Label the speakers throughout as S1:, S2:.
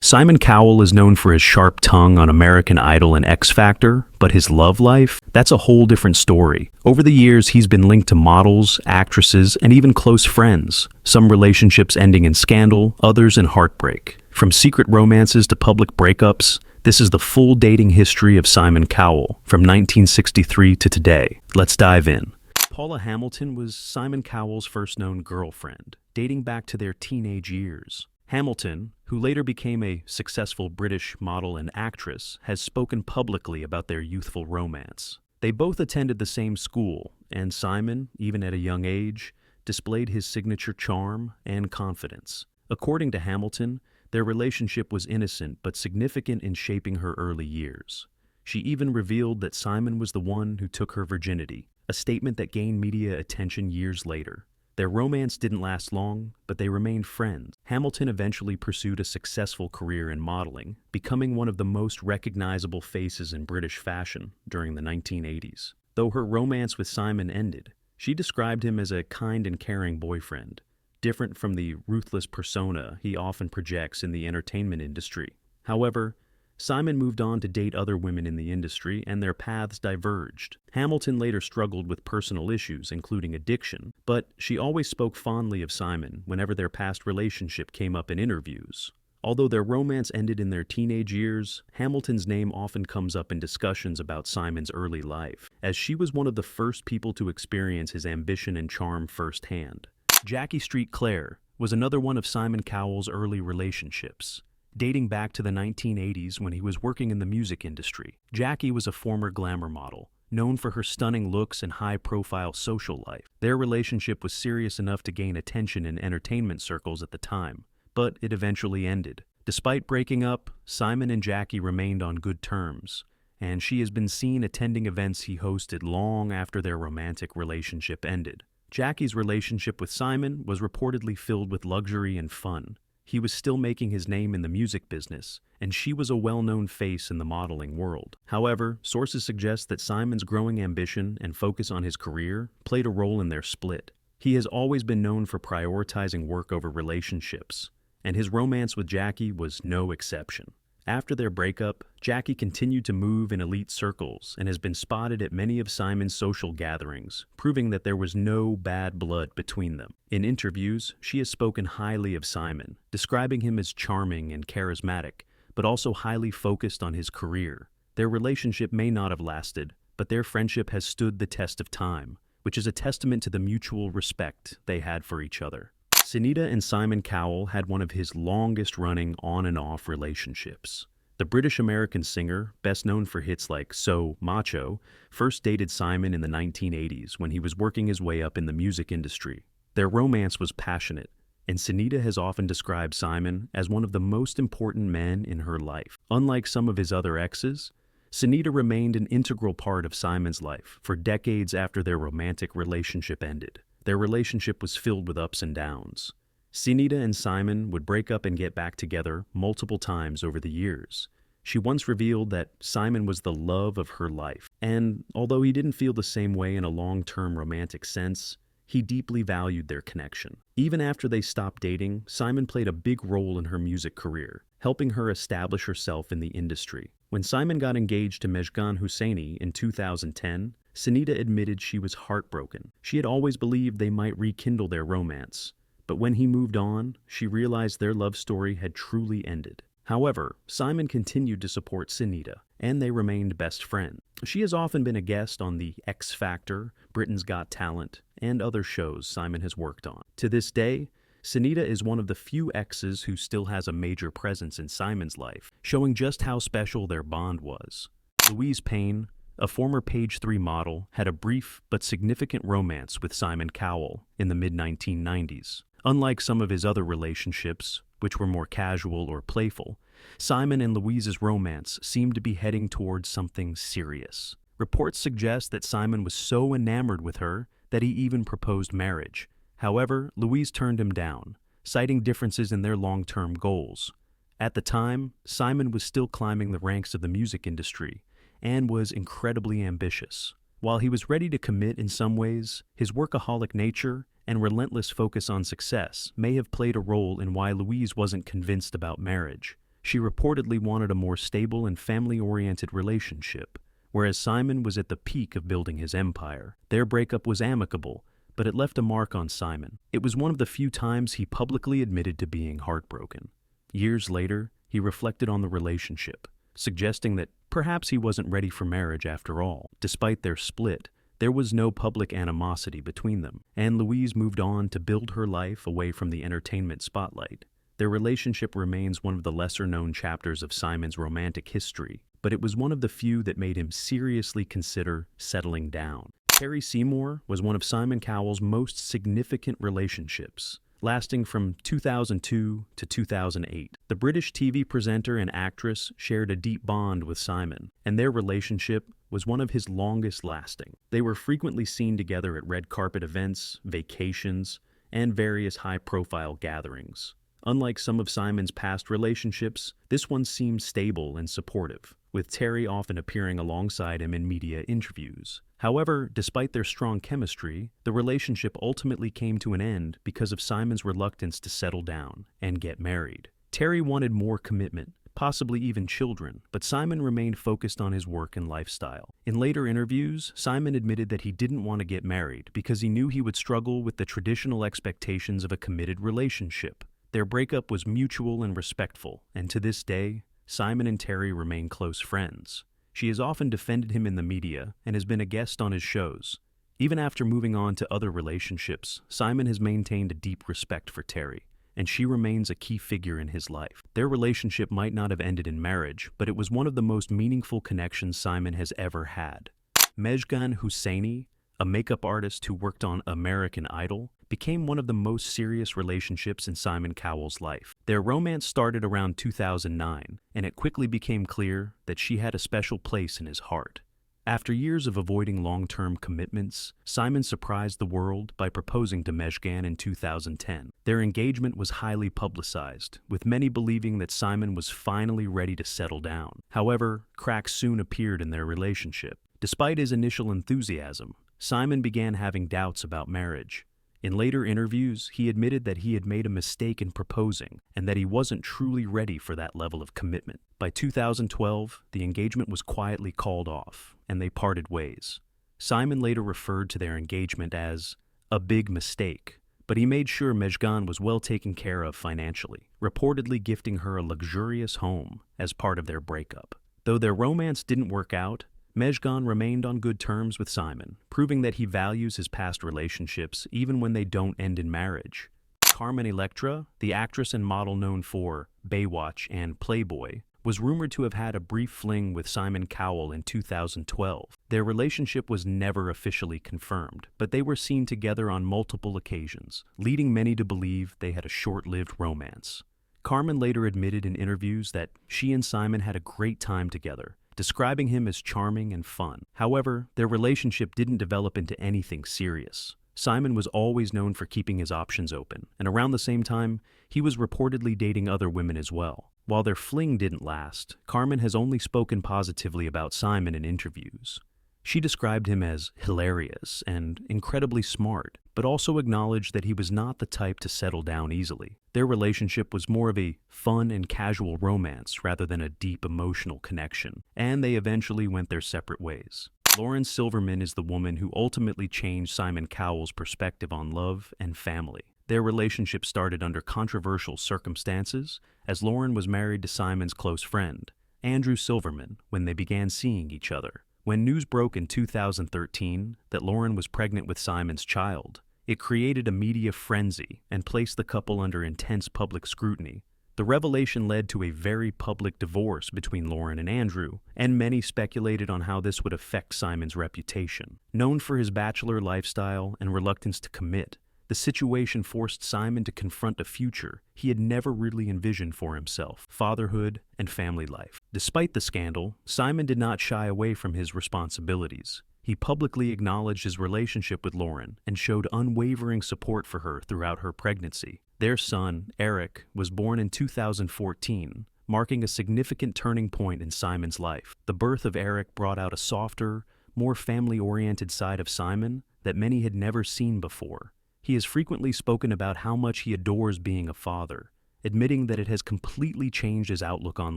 S1: Simon Cowell is known for his sharp tongue on American Idol and X Factor, but his love life? That's a whole different story. Over the years, he's been linked to models, actresses, and even close friends. Some relationships ending in scandal, others in heartbreak. From secret romances to public breakups, this is the full dating history of Simon Cowell, from 1963 to today. Let's dive in. Paula Hamilton was Simon Cowell's first known girlfriend, dating back to their teenage years. Hamilton, who later became a successful British model and actress, has spoken publicly about their youthful romance. They both attended the same school, and Simon, even at a young age, displayed his signature charm and confidence. According to Hamilton, their relationship was innocent but significant in shaping her early years. She even revealed that Simon was the one who took her virginity, a statement that gained media attention years later. Their romance didn't last long, but they remained friends. Hamilton eventually pursued a successful career in modeling, becoming one of the most recognizable faces in British fashion during the 1980s. Though her romance with Simon ended, she described him as a kind and caring boyfriend, different from the ruthless persona he often projects in the entertainment industry. However, Simon moved on to date other women in the industry, and their paths diverged. Hamilton later struggled with personal issues, including addiction, but she always spoke fondly of Simon whenever their past relationship came up in interviews. Although their romance ended in their teenage years, Hamilton's name often comes up in discussions about Simon's early life, as she was one of the first people to experience his ambition and charm firsthand. Jackie Street Claire was another one of Simon Cowell's early relationships. Dating back to the 1980s when he was working in the music industry, Jackie was a former glamour model, known for her stunning looks and high-profile social life. Their relationship was serious enough to gain attention in entertainment circles at the time, but it eventually ended. Despite breaking up, Simon and Jackie remained on good terms, and she has been seen attending events he hosted long after their romantic relationship ended. Jackie's relationship with Simon was reportedly filled with luxury and fun. He was still making his name in the music business, and she was a well-known face in the modeling world. However, sources suggest that Simon's growing ambition and focus on his career played a role in their split. He has always been known for prioritizing work over relationships, and his romance with Jackie was no exception. After their breakup, Jackie continued to move in elite circles and has been spotted at many of Simon's social gatherings, proving that there was no bad blood between them. In interviews, she has spoken highly of Simon, describing him as charming and charismatic, but also highly focused on his career. Their relationship may not have lasted, but their friendship has stood the test of time, which is a testament to the mutual respect they had for each other. Sunita and Simon Cowell had one of his longest-running on and off relationships. The British-American singer, best known for hits like So Macho, first dated Simon in the 1980s when he was working his way up in the music industry. Their romance was passionate, and Sunita has often described Simon as one of the most important men in her life. Unlike some of his other exes, Sunita remained an integral part of Simon's life for decades after their romantic relationship ended. Their relationship was filled with ups and downs. Sunita and Simon would break up and get back together multiple times over the years. She once revealed that Simon was the love of her life, and although he didn't feel the same way in a long-term romantic sense, he deeply valued their connection. Even after they stopped dating, Simon played a big role in her music career, helping her establish herself in the industry. When Simon got engaged to Mejgan Husseini in 2010, Sunita admitted she was heartbroken. She had always believed they might rekindle their romance, but when he moved on, she realized their love story had truly ended. However, Simon continued to support Sunita, and they remained best friends. She has often been a guest on the X Factor, Britain's Got Talent, and other shows Simon has worked on. To this day, Sunita is one of the few exes who still has a major presence in Simon's life, showing just how special their bond was. Louise Payne, a former Page 3 model, had a brief but significant romance with Simon Cowell in the mid-1990s. Unlike some of his other relationships, which were more casual or playful, Simon and Louise's romance seemed to be heading towards something serious. Reports suggest that Simon was so enamored with her that he even proposed marriage. However, Louise turned him down, citing differences in their long-term goals. At the time, Simon was still climbing the ranks of the music industry and was incredibly ambitious. While he was ready to commit in some ways, his workaholic nature and relentless focus on success may have played a role in why Louise wasn't convinced about marriage. She reportedly wanted a more stable and family-oriented relationship, whereas Simon was at the peak of building his empire. Their breakup was amicable, but it left a mark on Simon. It was one of the few times he publicly admitted to being heartbroken. Years later, he reflected on the relationship, suggesting that perhaps he wasn't ready for marriage after all. Despite their split, there was no public animosity between them, and Louise moved on to build her life away from the entertainment spotlight. Their relationship remains one of the lesser-known chapters of Simon's romantic history, but it was one of the few that made him seriously consider settling down. Terry Seymour was one of Simon Cowell's most significant relationships, lasting from 2002 to 2008. The British TV presenter and actress shared a deep bond with Simon, and their relationship was one of his longest lasting. They were frequently seen together at red carpet events, vacations, and various high-profile gatherings. Unlike some of Simon's past relationships, this one seemed stable and supportive, with Terry often appearing alongside him in media interviews. However, despite their strong chemistry, the relationship ultimately came to an end because of Simon's reluctance to settle down and get married. Terry wanted more commitment, possibly even children, but Simon remained focused on his work and lifestyle. In later interviews, Simon admitted that he didn't want to get married because he knew he would struggle with the traditional expectations of a committed relationship. Their breakup was mutual and respectful, and to this day, Simon and Terry remain close friends. She has often defended him in the media and has been a guest on his shows. Even after moving on to other relationships, Simon has maintained a deep respect for Terry, and she remains a key figure in his life. Their relationship might not have ended in marriage, but it was one of the most meaningful connections Simon has ever had. Mejgan Husseini, a makeup artist who worked on American Idol, became one of the most serious relationships in Simon Cowell's life. Their romance started around 2009, and it quickly became clear that she had a special place in his heart. After years of avoiding long-term commitments, Simon surprised the world by proposing to Mejgan in 2010. Their engagement was highly publicized, with many believing that Simon was finally ready to settle down. However, cracks soon appeared in their relationship. Despite his initial enthusiasm, Simon began having doubts about marriage. In later interviews, he admitted that he had made a mistake in proposing and that he wasn't truly ready for that level of commitment. By 2012, the engagement was quietly called off, and they parted ways. Simon later referred to their engagement as a big mistake, but he made sure Mejgan was well taken care of financially, reportedly gifting her a luxurious home as part of their breakup. Though their romance didn't work out, Mejgan remained on good terms with Simon, proving that he values his past relationships even when they don't end in marriage. Carmen Electra, the actress and model known for Baywatch and Playboy, was rumored to have had a brief fling with Simon Cowell in 2012. Their relationship was never officially confirmed, but they were seen together on multiple occasions, leading many to believe they had a short-lived romance. Carmen later admitted in interviews that she and Simon had a great time together, describing him as charming and fun. However, their relationship didn't develop into anything serious. Simon was always known for keeping his options open, and around the same time, he was reportedly dating other women as well. While their fling didn't last, Carmen has only spoken positively about Simon in interviews. She described him as hilarious and incredibly smart, but also acknowledged that he was not the type to settle down easily. Their relationship was more of a fun and casual romance rather than a deep emotional connection, and they eventually went their separate ways. Lauren Silverman is the woman who ultimately changed Simon Cowell's perspective on love and family. Their relationship started under controversial circumstances, as Lauren was married to Simon's close friend, Andrew Silverman, when they began seeing each other. When news broke in 2013 that Lauren was pregnant with Simon's child, it created a media frenzy and placed the couple under intense public scrutiny. The revelation led to a very public divorce between Lauren and Andrew, and many speculated on how this would affect Simon's reputation. Known for his bachelor lifestyle and reluctance to commit, the situation forced Simon to confront a future he had never really envisioned for himself: fatherhood and family life. Despite the scandal, Simon did not shy away from his responsibilities. He publicly acknowledged his relationship with Lauren and showed unwavering support for her throughout her pregnancy. Their son, Eric, was born in 2014, marking a significant turning point in Simon's life. The birth of Eric brought out a softer, more family-oriented side of Simon that many had never seen before. He has frequently spoken about how much he adores being a father, admitting that it has completely changed his outlook on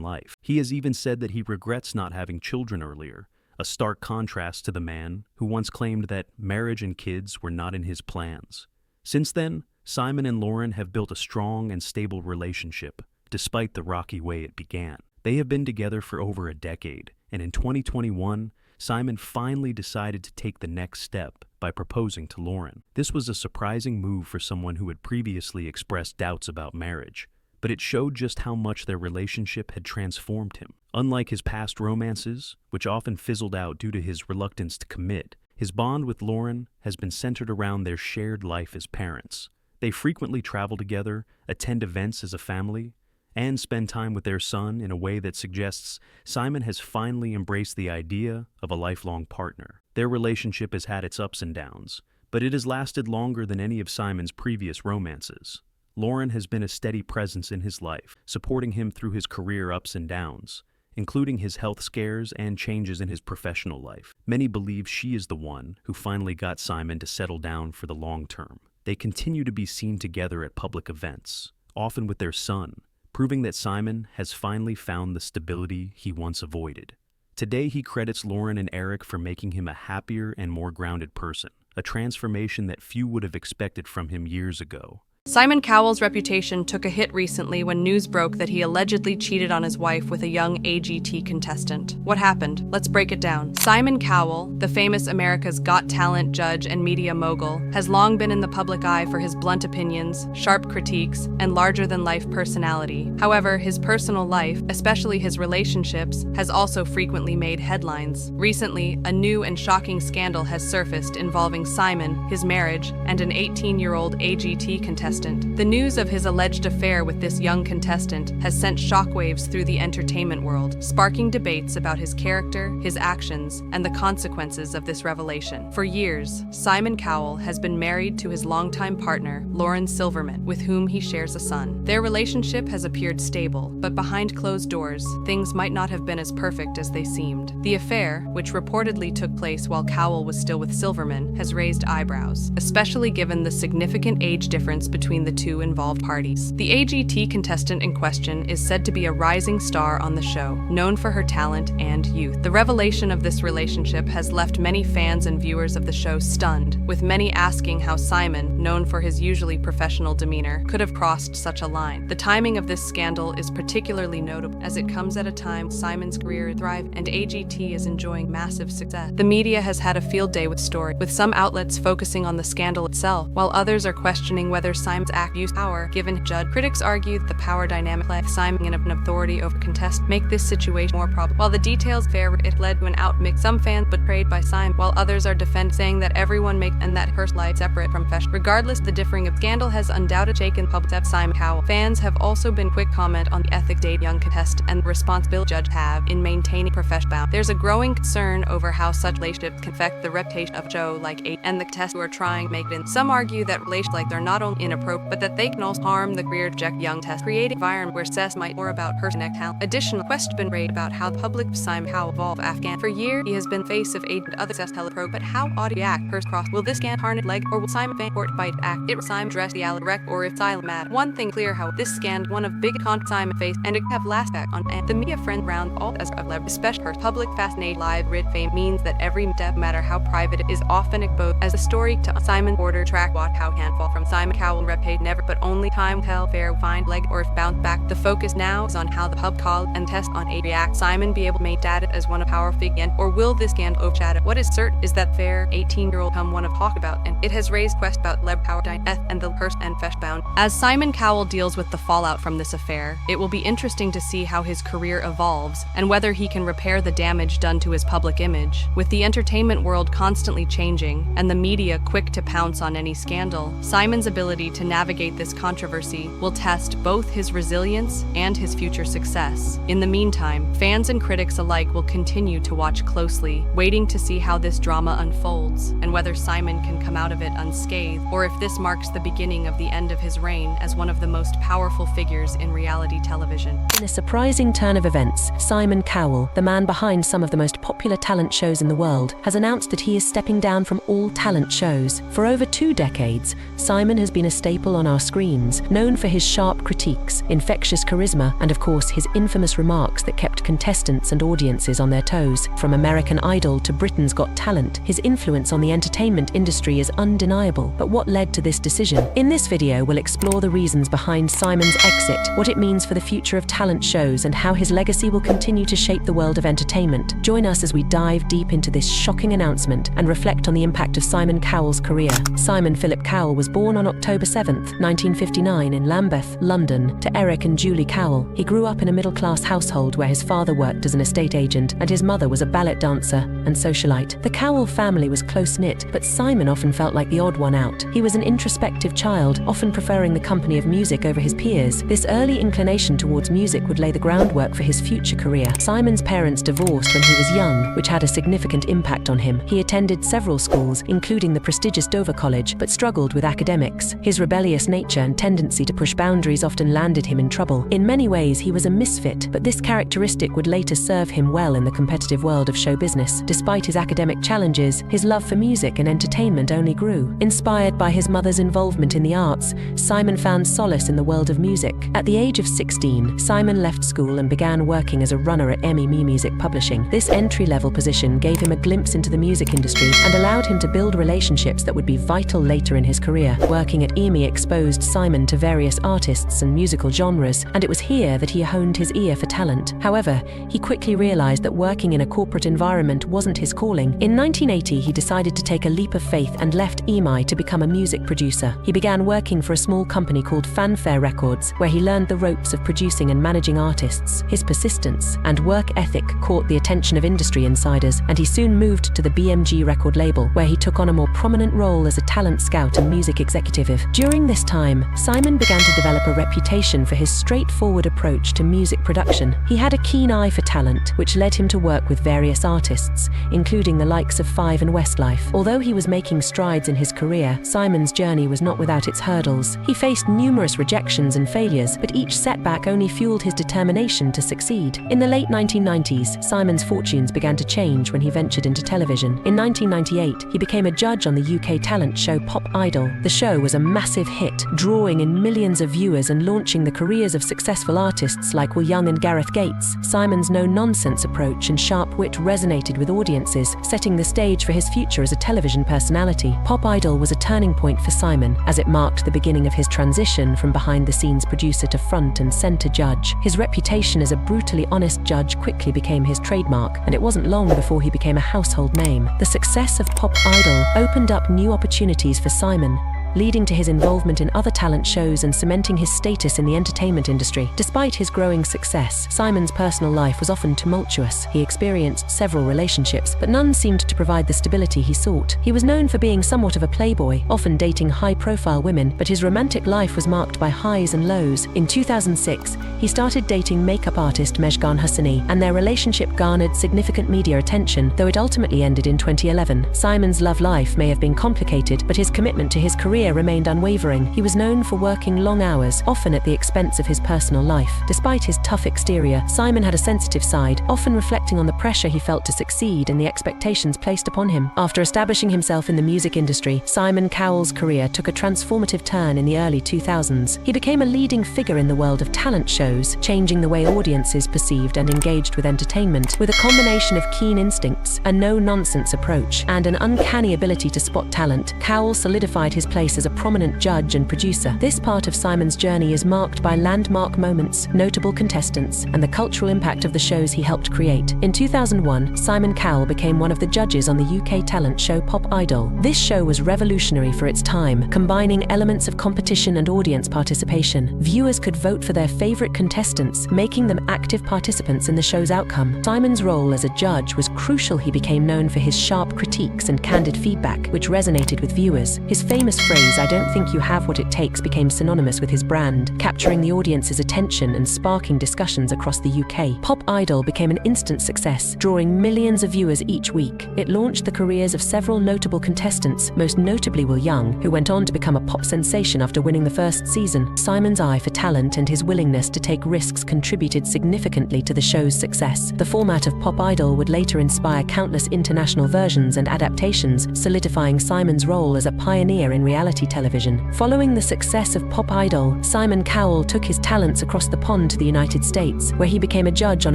S1: life. He has even said that he regrets not having children earlier, a stark contrast to the man who once claimed that marriage and kids were not in his plans. Since then, Simon and Lauren have built a strong and stable relationship, despite the rocky way it began. They have been together for over a decade, and in 2021, Simon finally decided to take the next step by proposing to Lauren. This was a surprising move for someone who had previously expressed doubts about marriage, but it showed just how much their relationship had transformed him. Unlike his past romances, which often fizzled out due to his reluctance to commit, his bond with Lauren has been centered around their shared life as parents. They frequently travel together, attend events as a family, and spend time with their son in a way that suggests Simon has finally embraced the idea of a lifelong partner. Their relationship has had its ups and downs, but it has lasted longer than any of Simon's previous romances. Lauren has been a steady presence in his life, supporting him through his career ups and downs, including his health scares and changes in his professional life. Many believe she is the one who finally got Simon to settle down for the long term. They continue to be seen together at public events, often with their son, proving that Simon has finally found the stability he once avoided. Today, he credits Lauren and Eric for making him a happier and more grounded person, a transformation that few would have expected from him years ago.
S2: Simon Cowell's reputation took a hit recently when news broke that he allegedly cheated on his wife with a young AGT contestant. What happened? Let's break it down. Simon Cowell, the famous America's Got Talent judge and media mogul, has long been in the public eye for his blunt opinions, sharp critiques, and larger-than-life personality. However, his personal life, especially his relationships, has also frequently made headlines. Recently, a new and shocking scandal has surfaced involving Simon, his marriage, and an 18-year-old AGT contestant. The news of his alleged affair with this young contestant has sent shockwaves through the entertainment world, sparking debates about his character, his actions, and the consequences of this revelation. For years, Simon Cowell has been married to his longtime partner, Lauren Silverman, with whom he shares a son. Their relationship has appeared stable, but behind closed doors, things might not have been as perfect as they seemed. The affair, which reportedly took place while Cowell was still with Silverman, has raised eyebrows, especially given the significant age difference between the two involved parties. The AGT contestant in question is said to be a rising star on the show, known for her talent and youth. The revelation of this relationship has left many fans and viewers of the show stunned, with many asking how Simon, known for his usually professional demeanor, could have crossed such a line. The timing of this scandal is particularly notable, as it comes at a time Simon's career thrives and AGT is enjoying massive success. The media has had a field day with the story, with some outlets focusing on the scandal itself, while others are questioning whether Simon's act used power given judge. Critics argue that the power dynamic led Simon in an authority over contest make this situation more probable. While the details vary, it led to an outmix. Some fans betrayed by Simon, while others are saying that everyone makes and that her life separate from fashion. Regardless, the differing of scandal has undoubtedly shaken public depth. Simon Cowell fans have also been quick comment on the ethic date young contestant and the responsibility judge have in maintaining professional boundaries. There's a growing concern over how such relationships can affect the reputation of a show like A and the contestants who are trying to make it in. Some argue that relationships like they're not only inappropriate, but that they can also harm the career of young test, creating an environment where success might more about personal talent. Additionally, questions been raised about how the public Simon Cowell evolved Afghan. For years, he has been face of aid and other success teleprogram, but how audio act first cross? Will this scandal harness leg, or will Simon fan court fight act? It Simon dress the direct, or if silent matter. One thing clear, how this scandal one of big con Simon face, and it could have last back on and the media friend round all as of leverage, especially her public fascinating live rid fame means that every step, matter how private it is, often exposed as a story to Simon order track watch how can fall from Simon Cowell reputation never, but only time tell fair find leg or if bounce back. The focus now is on how the pub call and test on a react. Simon be able to make data as one of power figure, or will this scandal overshadow? What is certain is that fair 18-year-old come one of talked about, and it has raised questions about leb power dynamic and the person and fesh bound. As Simon Cowell deals with the fallout from this affair, it will be interesting to see how his career evolves and whether he can repair the damage done to his public image. With the entertainment world constantly changing and the media quick to pounce on any scandal, Simon's ability to navigate this controversy will test both his resilience and his future success. In the meantime, fans and critics alike will continue to watch closely, waiting to see how this drama unfolds and whether Simon can come out of it unscathed, or if this marks the beginning of the end of his reign as one of the most powerful figures in reality television.
S3: In a surprising turn of events, Simon Cowell, the man behind some of the most popular talent shows in the world, has announced that he is stepping down from all talent shows. For over 2 decades, Simon has been a staple on our screens, known for his sharp critiques, infectious charisma, and of course his infamous remarks that kept contestants and audiences on their toes. From American Idol to Britain's Got Talent, his influence on the entertainment industry is undeniable. But what led to this decision? In this video, we'll explore the reasons behind Simon's exit, what it means for the future of talent shows, and how his legacy will continue to shape the world of entertainment. Join us as we dive deep into this shocking announcement and reflect on the impact of Simon Cowell's career. Simon Philip Cowell was born on October 7, 1959 in Lambeth, London, to Eric and Julie Cowell. He grew up in a middle-class household where his father worked as an estate agent and his mother was a ballet dancer and socialite. The Cowell family was close-knit, but Simon often felt like the odd one out. He was an introspective child, often preferring the company of music over his peers. This early inclination towards music would lay the groundwork for his future career. Simon's parents divorced when he was young, which had a significant impact on him. He attended several schools, including the prestigious Dover College, but struggled with academics. His rebellious nature and tendency to push boundaries often landed him in trouble. In many ways, he was a misfit, but this characteristic would later serve him well in the competitive world of show business. Despite his academic challenges, his love for music and entertainment only grew. Inspired by his mother's involvement in the arts, Simon found solace in the world of music. At the age of 16, Simon left school and began working as a runner at EMI Music Publishing. This entry-level position gave him a glimpse into the music industry and allowed him to build relationships that would be vital later in his career. Working at EMI exposed Simon to various artists and musical genres, and it was here that he honed his ear for talent. However, he quickly realized that working in a corporate environment wasn't his calling. In 1980, he decided to take a leap of faith and left EMI to become a music producer. He began working for a small company called Fanfare Records, where he learned the ropes of producing and managing artists. His persistence and work ethic caught the attention of industry insiders, and he soon moved to the BMG record label, where he took on a more prominent role as a talent scout and music executive. During this time, Simon began to develop a reputation for his straightforward approach to music production. He had a keen eye for talent, which led him to work with various artists, including the likes of Five and Westlife. Although he was making strides in his career, Simon's journey was not without its hurdles. He faced numerous rejections and failures, but each setback only fueled his determination to succeed. In the late 1990s, Simon's fortunes began to change when he ventured into television. In 1998, he became a judge on the UK talent show Pop Idol. The show was a massive hit, drawing in millions of viewers and launching the careers of successful artists like Will Young and Gareth Gates. Simon's no-nonsense approach and sharp wit resonated with audiences, setting the stage for his future as a television personality. Pop Idol was a turning point for Simon, as it marked the beginning of his transition from behind-the-scenes producer to front and center judge. His reputation as a brutally honest judge quickly became his trademark, and it wasn't long before he became a household name. The success of Pop Idol opened up new opportunities for Simon, leading to his involvement in other talent shows and cementing his status in the entertainment industry. Despite his growing success, Simon's personal life was often tumultuous. He experienced several relationships, but none seemed to provide the stability he sought. He was known for being somewhat of a playboy, often dating high-profile women, but his romantic life was marked by highs and lows. In 2006, he started dating makeup artist Mejgan Hosseini, and their relationship garnered significant media attention, though it ultimately ended in 2011. Simon's love life may have been complicated, but his commitment to his career remained unwavering. He was known for working long hours, often at the expense of his personal life. Despite his tough exterior, Simon had a sensitive side, often reflecting on the pressure he felt to succeed and the expectations placed upon him. After establishing himself in the music industry, Simon Cowell's career took a transformative turn in the early 2000s. He became a leading figure in the world of talent shows, changing the way audiences perceived and engaged with entertainment. With a combination of keen instincts, a no-nonsense approach, and an uncanny ability to spot talent, Cowell solidified his place as a prominent judge and producer. This part of Simon's journey is marked by landmark moments, notable contestants, and the cultural impact of the shows he helped create. In 2001, Simon Cowell became one of the judges on the UK talent show Pop Idol. This show was revolutionary for its time, combining elements of competition and audience participation. Viewers could vote for their favorite contestants, making them active participants in the show's outcome. Simon's role as a judge was crucial. He became known for his sharp critiques and candid feedback, which resonated with viewers. His famous phrase, "I don't think you have what it takes," became synonymous with his brand, capturing the audience's attention and sparking discussions across the UK. Pop Idol became an instant success, drawing millions of viewers each week. It launched the careers of several notable contestants, most notably Will Young, who went on to become a pop sensation after winning the first season. Simon's eye for talent and his willingness to take risks contributed significantly to the show's success. The format of Pop Idol would later inspire countless international versions and adaptations, solidifying Simon's role as a pioneer in reality reality television. Following the success of Pop Idol, Simon Cowell took his talents across the pond to the United States, where he became a judge on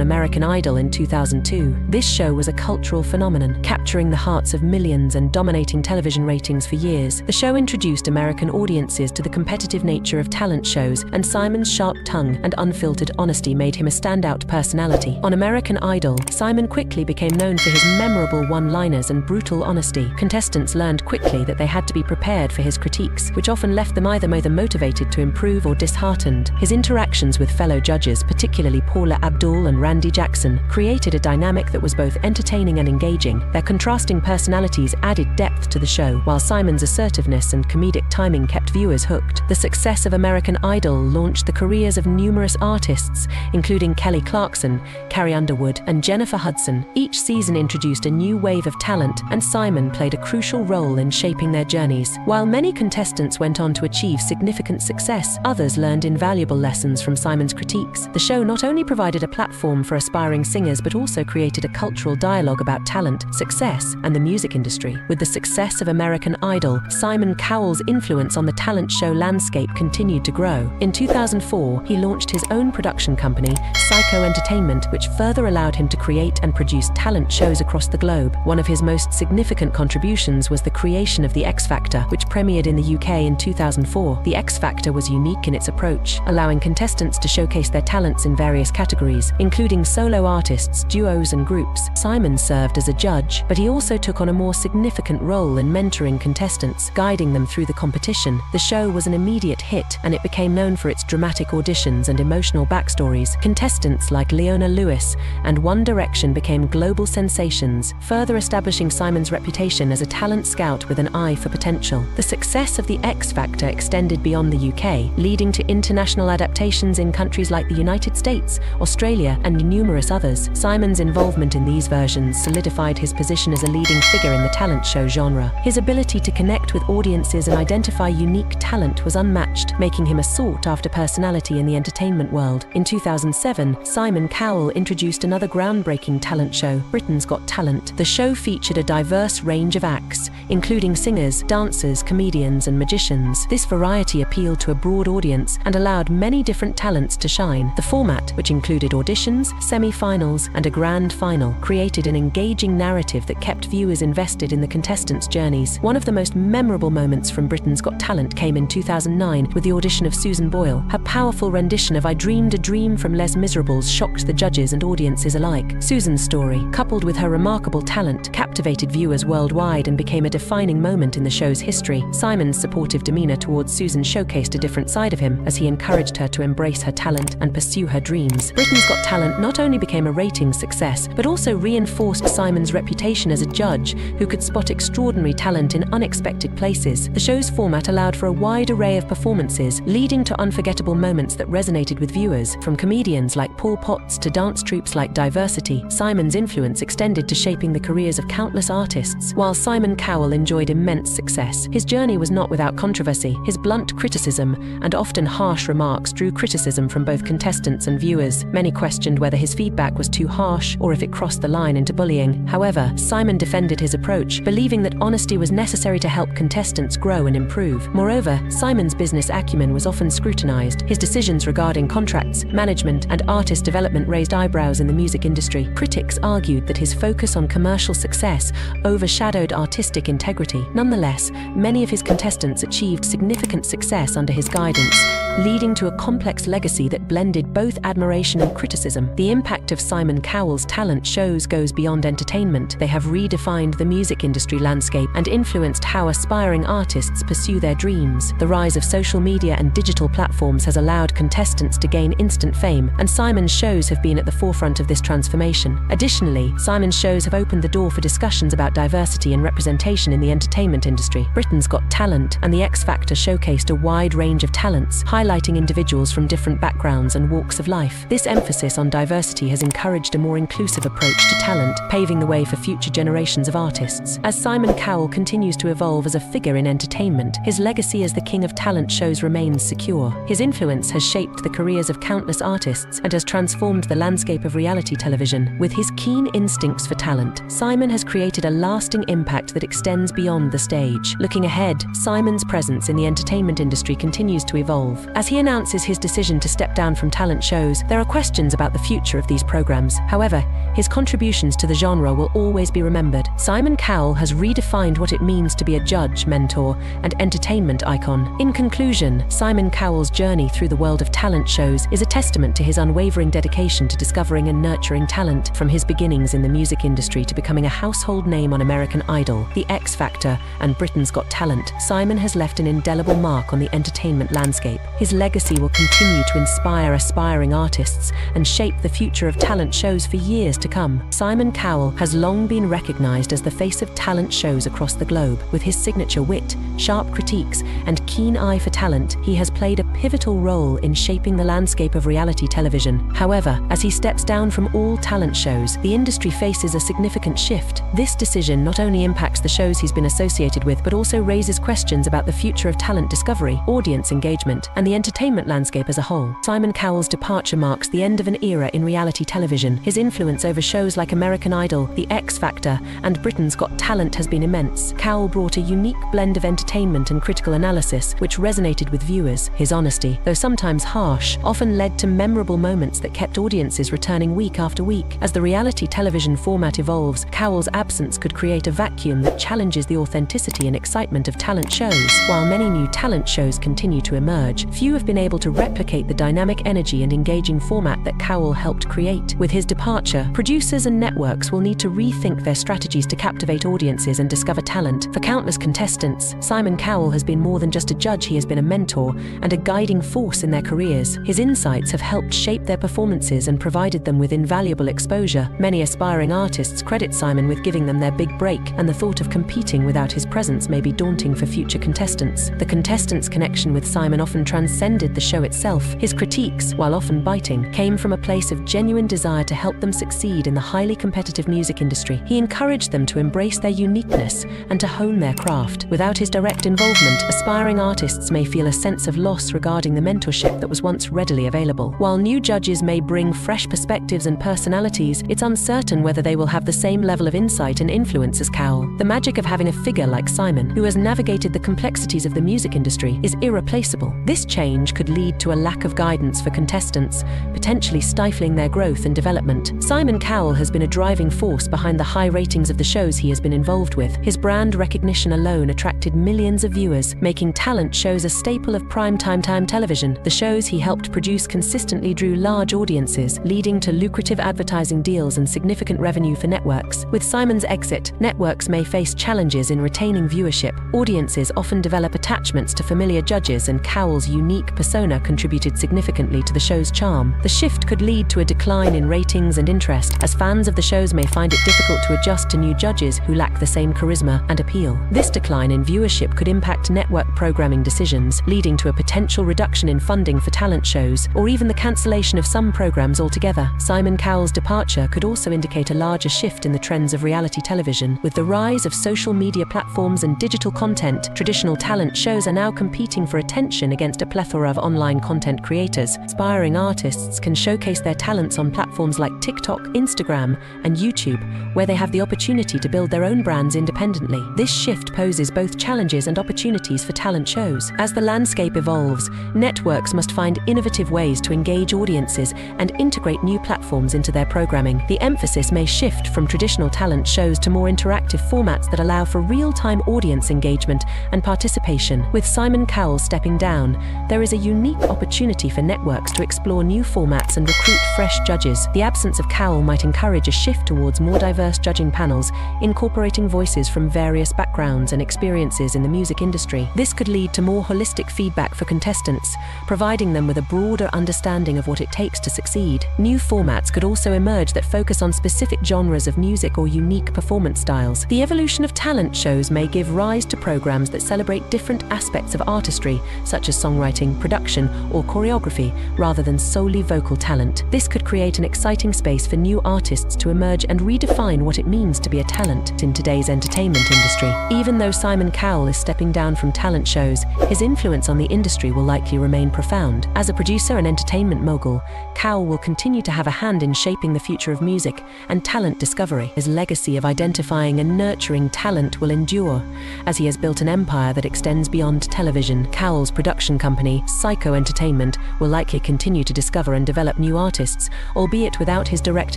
S3: American Idol in 2002. This show was a cultural phenomenon, capturing the hearts of millions and dominating television ratings for years. The show introduced American audiences to the competitive nature of talent shows, and Simon's sharp tongue and unfiltered honesty made him a standout personality. On American Idol, Simon quickly became known for his memorable one-liners and brutal honesty. Contestants learned quickly that they had to be prepared for his critiques, which often left them either motivated to improve or disheartened. His interactions with fellow judges, particularly Paula Abdul and Randy Jackson, created a dynamic that was both entertaining and engaging. Their contrasting personalities added depth to the show, while Simon's assertiveness and comedic timing kept viewers hooked. The success of American Idol launched the careers of numerous artists, including Kelly Clarkson, Carrie Underwood, and Jennifer Hudson. Each season introduced a new wave of talent, and Simon played a crucial role in shaping their journeys. While many contestants went on to achieve significant success, others learned invaluable lessons from Simon's critiques. The show not only provided a platform for aspiring singers, but also created a cultural dialogue about talent, success, and the music industry. With the success of American Idol, Simon Cowell's influence on the talent show landscape continued to grow. In 2004, he launched his own production company, Psycho Entertainment, which further allowed him to create and produce talent shows across the globe. One of his most significant contributions was the creation of The X Factor, which premiered in the UK in 2004. The X Factor was unique in its approach, allowing contestants to showcase their talents in various categories, including solo artists, duos, and groups. Simon served as a judge, but he also took on a more significant role in mentoring contestants, guiding them through the competition. The show was an immediate hit, and it became known for its dramatic auditions and emotional backstories. Contestants like Leona Lewis and One Direction became global sensations, further establishing Simon's reputation as a talent scout with an eye for potential. The success of The X Factor extended beyond the UK, leading to international adaptations in countries like the United States, Australia, and numerous others. Simon's involvement in these versions solidified his position as a leading figure in the talent show genre. His ability to connect with audiences and identify unique talent was unmatched, making him a sought-after personality in the entertainment world. In 2007, Simon Cowell introduced another groundbreaking talent show, Britain's Got Talent. The show featured a diverse range of acts, including singers, dancers, comedians, and magicians. This variety appealed to a broad audience and allowed many different talents to shine. The format, which included auditions, semi-finals, and a grand final, created an engaging narrative that kept viewers invested in the contestants' journeys. One of the most memorable moments from Britain's Got Talent came in 2009 with the audition of Susan Boyle. Her powerful rendition of I Dreamed a Dream from Les Miserables shocked the judges and audiences alike. Susan's story, coupled with her remarkable talent, captivated viewers worldwide and became a defining moment in the show's history. Simon's supportive demeanor towards Susan showcased a different side of him, as he encouraged her to embrace her talent and pursue her dreams. Britain's Got Talent not only became a ratings success, but also reinforced Simon's reputation as a judge who could spot extraordinary talent in unexpected places. The show's format allowed for a wide array of performances, leading to unforgettable moments that resonated with viewers. From comedians like Paul Potts to dance troupes like Diversity, Simon's influence extended to shaping the careers of countless artists. While Simon Cowell enjoyed immense success, his journey was not without controversy. His blunt criticism and often harsh remarks drew criticism from both contestants and viewers. Many questioned whether his feedback was too harsh or if it crossed the line into bullying. However, Simon defended his approach, believing that honesty was necessary to help contestants grow and improve. Moreover, Simon's business acumen was often scrutinized. His decisions regarding contracts, management, and artist development raised eyebrows in the music industry. Critics argued that his focus on commercial success overshadowed artistic integrity. Nonetheless, many of his contestants achieved significant success under his guidance, leading to a complex legacy that blended both admiration and criticism. The impact of Simon Cowell's talent shows goes beyond entertainment. They have redefined the music industry landscape and influenced how aspiring artists pursue their dreams. The rise of social media and digital platforms has allowed contestants to gain instant fame, and Simon's shows have been at the forefront of this transformation. Additionally, Simon's shows have opened the door for discussions about diversity and representation in the entertainment industry. Britain's Got Talent and The X Factor showcased a wide range of talents, highlighting individuals from different backgrounds and walks of life. This emphasis on diversity has encouraged a more inclusive approach to talent, paving the way for future generations of artists. As Simon Cowell continues to evolve as a figure in entertainment, his legacy as the king of talent shows remains secure. His influence has shaped the careers of countless artists and has transformed the landscape of reality television. With his keen instincts for talent, Simon has created a lasting impact that extends beyond the stage. Looking ahead, said, Simon's presence in the entertainment industry continues to evolve. As he announces his decision to step down from talent shows, there are questions about the future of these programs. However, his contributions to the genre will always be remembered. Simon Cowell has redefined what it means to be a judge, mentor, and entertainment icon. In conclusion, Simon Cowell's journey through the world of talent shows is a testament to his unwavering dedication to discovering and nurturing talent. From his beginnings in the music industry to becoming a household name on American Idol, The X Factor, and Britain's Got Talent, Simon has left an indelible mark on the entertainment landscape. His legacy will continue to inspire aspiring artists and shape the future of talent shows for years to come. Simon Cowell has long been recognized as the face of talent shows across the globe. With his signature wit, sharp critiques, and keen eye for talent, he has played a pivotal role in shaping the landscape of reality television. However, as he steps down from all talent shows, the industry faces a significant shift. This decision not only impacts the shows he's been associated with, but also raises questions about the future of talent discovery, audience engagement, and the entertainment landscape as a whole. Simon Cowell's departure marks the end of an era in reality television. His influence over shows like American Idol, The X Factor, and Britain's Got Talent has been immense. Cowell brought a unique blend of entertainment and critical analysis, which resonated with viewers. His honesty, though sometimes harsh, often led to memorable moments that kept audiences returning week after week. As the reality television format evolves, Cowell's absence could create a vacuum that challenges the authenticity and excitement of talent shows. While many new talent shows continue to emerge, few have been able to replicate the dynamic energy and engaging format that Cowell helped create. With his departure, producers and networks will need to rethink their strategies to captivate audiences and discover talent. For countless contestants, Simon Cowell has been more than just a judge. He has been a mentor and a guiding force in their careers. His insights have helped shape their performances and provided them with invaluable exposure. Many aspiring artists credit Simon with giving them their big break, and the thought of competing without his presence may be daunting for future contestants. The contestants' connection with Simon often transcended the show itself. His critiques, while often biting, came from a place of genuine desire to help them succeed in the highly competitive music industry. He encouraged them to embrace their uniqueness and to hone their craft. Without his direct involvement, aspiring artists may feel a sense of loss regarding the mentorship that was once readily available. While new judges may bring fresh perspectives and personalities, it's uncertain whether they will have the same level of insight and influence as Cowell. The magic of having a figure like Simon, who has navigated the complexities of the music industry, is irreplaceable. This change could lead to a lack of guidance for contestants, potentially stifling their growth and development. Simon Cowell has been a driving force behind the high ratings of the shows he has been involved with. His brand recognition alone attracted millions of viewers, making talent shows a staple of primetime television. The shows he helped produce consistently drew large audiences, leading to lucrative advertising deals and significant revenue for networks. With Simon's exit, networks may face challenges in retaining viewership. Audiences often develop attachments to familiar judges, and Cowell's unique persona contributed significantly to the show's charm. The shift could lead to a decline in ratings and interest, as fans of the shows may find it difficult to adjust to new judges who lack the same charisma and appeal. This decline in viewership could impact network programming decisions, leading to a potential reduction in funding for talent shows, or even the cancellation of some programs altogether. Simon Cowell's departure could also indicate a larger shift in the trends of reality television. With the rise of social media platforms and digital content, traditional talent shows are now competing for attention against a plethora of online content creators. Aspiring artists can showcase their talents on platforms like TikTok, Instagram, and YouTube, where they have the opportunity to build their own brands independently. This shift poses both challenges and opportunities for talent shows. As the landscape evolves, networks must find innovative ways to engage audiences and integrate new platforms into their programming. The emphasis may shift from traditional talent shows to more interactive formats that allow for real-time audience engagement and participation. With Simon Cowell stepping down, there is a unique opportunity for networks to explore new formats and recruit fresh judges. The absence of Cowell might encourage a shift towards more diverse judging panels, incorporating voices from various backgrounds and experiences in the music industry. This could lead to more holistic feedback for contestants, providing them with a broader understanding of what it takes to succeed. New formats could also emerge that focus on specific genres of music or unique performance styles. The evolution of talent shows may give rise to programs that celebrate different aspects of artistry, such as songwriting, production, or choreography, rather than solely vocal talent. This could create an exciting space for new artists to emerge and redefine what it means to be a talent in today's entertainment industry. Even though Simon Cowell is stepping down from talent shows, his influence on the industry will likely remain profound. As a producer and entertainment mogul, Cowell will continue to have a hand in shaping the future of music and talent discovery. His legacy of identifying and nurturing talent will endure, as he has built an empire that extends beyond television. Cowell's production company, Psycho Entertainment, will likely continue to discover and develop new artists, albeit without his direct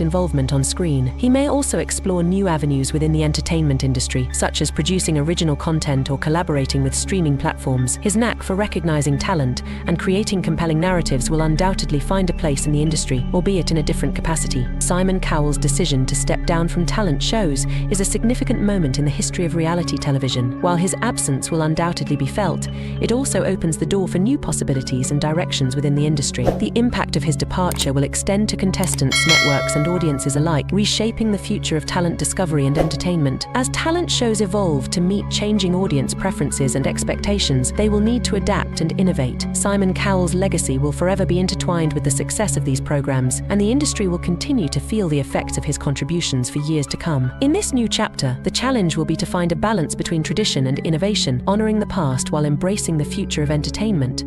S3: involvement on screen. He may also explore new avenues within the entertainment industry, such as producing original content or collaborating with streaming platforms. His knack for recognizing talent and creating compelling narratives will undoubtedly find a place in the industry, albeit in a different capacity. Simon Cowell's decision to step down from talent shows is a significant moment in the history of reality television. While his absence will undoubtedly be felt, it also opens the door for new possibilities and directions within the industry. The impact of his departure will extend to contestants, networks, and audiences alike, reshaping the future of talent discovery and entertainment. As talent shows evolve to meet changing audience preferences and expectations, they will need to adapt and innovate. Simon Cowell's legacy will forever be intertwined with the success of these programs, and the industry will continue to feel the effects of his contributions for years to come. In this new chapter, the challenge will be to find a balance between tradition and innovation, honoring the past while embracing the future of entertainment.